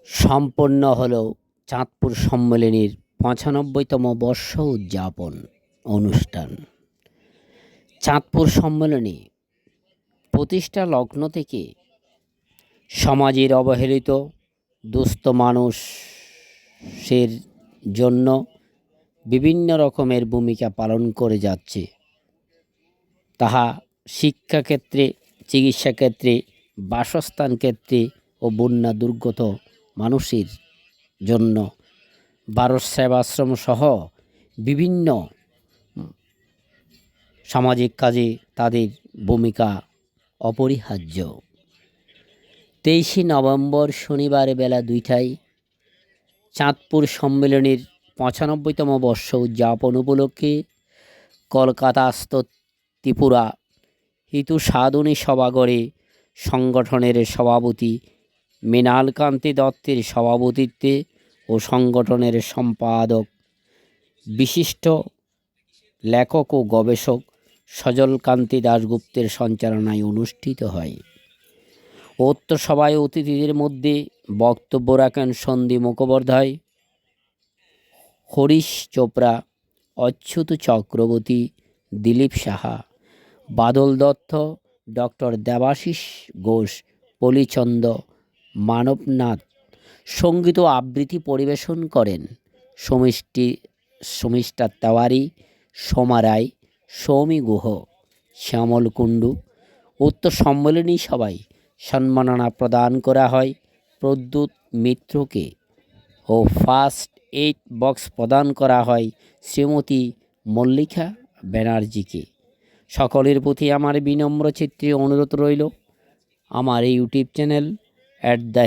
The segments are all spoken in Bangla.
সম্পন্ন হল চাঁদপুর সম্মেলনীর ৯৫তম বর্ষ উদযাপন অনুষ্ঠান। চাঁদপুর সম্মেলনী প্রতিষ্ঠা লগ্ন থেকে সমাজের অবহেলিত দুস্থ মানুষের জন্য বিভিন্ন রকমের ভূমিকা পালন করে যাচ্ছে। তাহা শিক্ষাক্ষেত্রে, চিকিৎসা ক্ষেত্রে, বাসস্থান ক্ষেত্রে ও বন্যা দুর্গত মানুষের জন্য বারো সেবাশ্রম সহ বিভিন্ন সামাজিক কাজে তাদের ভূমিকা অপরিহার্য। ২৩ নভেম্বর শনিবার বেলা ২টায় চাঁদপুর সম্মেলনীর ৯৫তম বর্ষ উদযাপন উপলক্ষে কলকাতাস্থ ত্রিপুরা হিতু সাধনী সভাঘরে সংগঠনের সভাপতি মৃণালকান্তি দত্তের সভাপতিত্বে ও সংগঠনের সম্পাদক বিশিষ্ট লেখক ও গবেষক সজলকান্তি দাশগুপ্তের সঞ্চালনায় অনুষ্ঠিত হয়। উক্ত সভায় অতিথিদের মধ্যে বক্তব্য রাখেন সন্দীপ মুখোপাধ্যায়, হরিশ চোপড়া, অচ্যুত চক্রবর্তী, দিলীপ সাহা, বাদল দত্ত, ডক্টর দেবাশিস ঘোষ, পলিচন্দ, মানবনাথ। সঙ্গীত ও আবৃত্তি পরিবেশন করেন শমিষ্ঠা তেওয়ারি, সোমা রায়, সৌমি গুহ, শ্যামল কুণ্ডু। উক্ত সম্মেলনী সভায় সম্মাননা প্রদান করা হয় প্রদ্যুৎ মিত্রকে ও ফার্স্ট এইড বক্স প্রদান করা হয় শ্রীমতী মল্লিকা ব্যানার্জিকে। সকলের প্রতি আমার বিনম্র চিত্রে অনুরোধ রইল, আমার এই YouTube channel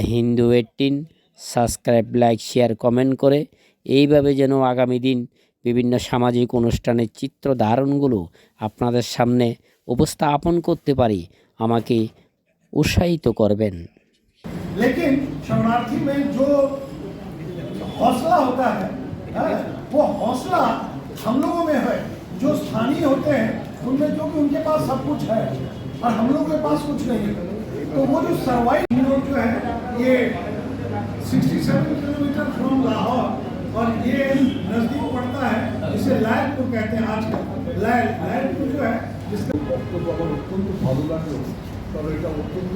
@hindu18 subscribe, like, share, comment করে এইভাবে যেন আগামী দিন বিভিন্ন সামাজিক অনুষ্ঠানের চিত্র ধারণগুলো আপনাদের সামনে উপস্থাপন করতে পারি আমাকে উৎসাহিত করবেন। लेकिन शरणार्थी में जो हौसला होता है वो हौसला हम लोगों में है। जो स्थानीय होते हैं उनमें जो कि उनके पास सब कुछ है और हम लोगों के पास कुछ नहीं है, तो वो जो सर्वाइव जो है ये 67 किलोमीटर फ्रॉम लाहौर और ये नजदीक पड़ता है, इसे लायलपुर कहते हैं। आज लायलपुर जो है जिसका বক্তব্য আমার অত্যন্ত ভালো লাগলো, তবে এটা অত্যন্ত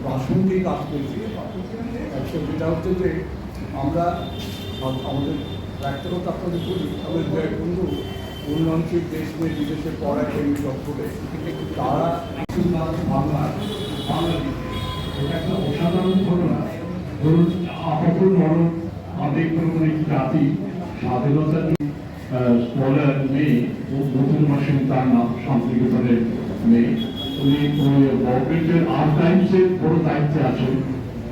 প্রাসঙ্গিক আসছে। যেটা হচ্ছে যে আমরা আমাদের ব্যক্তিগত আপনাদের বলি, আমাদের বন্ধু উন্নয়নশীল দেশ নিয়ে বিদেশে পড়ায় জব করে তারা বাংলা এটা একটা অসাধারণ ঘটনা। ধরুন আপাতত মরণ আমাদের কোনো একটি জাতি স্বাধীনতা স্কলার মেয়ে ও নতুন মাসে তার নাম শান্তিনিকেতনের মেয়ে, উনি গভর্নমেন্টের আর্কাইভসের বড় দায়িত্বে আছেন।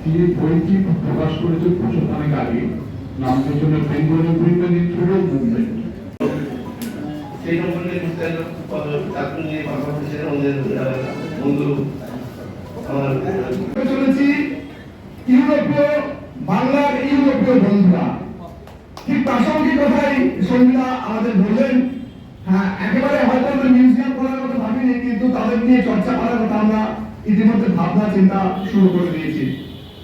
তিনি বইটি প্রকাশ করেছেন বছর খানেক আগে, নাম পেছনে Bengali women in freedom movement. সেই সম্পর্কে চাকরি নিয়ে কথা বলছেন আমাদের বন্ধু আমার চলেছি ইউরোপীয় বাংলার ইউরোপীয় বন্ধুরা। ঠিক প্রাসঙ্গিক কথাই সঙ্গীরা আমাদের বললেন। হ্যাঁ, একেবারে হয়তো আমরা মিউজিয়াম করার কথা ভাবিনি, কিন্তু তাদের নিয়ে চর্চা করার কথা আমরা ইতিমধ্যে ভাবনা চিন্তা শুরু করে দিয়েছি।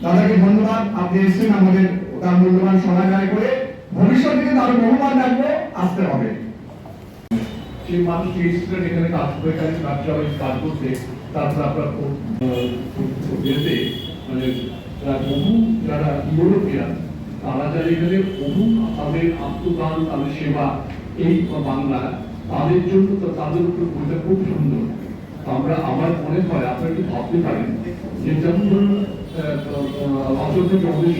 দাদাকে ধন্যবাদ, আপনি এসেছেন আমাদের তার মূল্যবান সময় ব্যয় করে। ভবিষ্যতে কিন্তু আরো বহুবার ডাকবো, আসতে হবে। সেই মানুষটি এসেছিলেন এখানে কাজ করে কাজ করতে, তারপর আপনার মানে বহু যারা ইউরোপিয়ান তারা যারা এখানে বহু তাদের আত্মদান, তাদের সেবা এই বাংলা তাদের জন্য তাদের উপর বইটা খুব সুন্দর। আমরা আমার মনে হয় আপনারা একটু ভাবতে পারেন যে যেমন ধরুন অযোধ্যা জগদীশ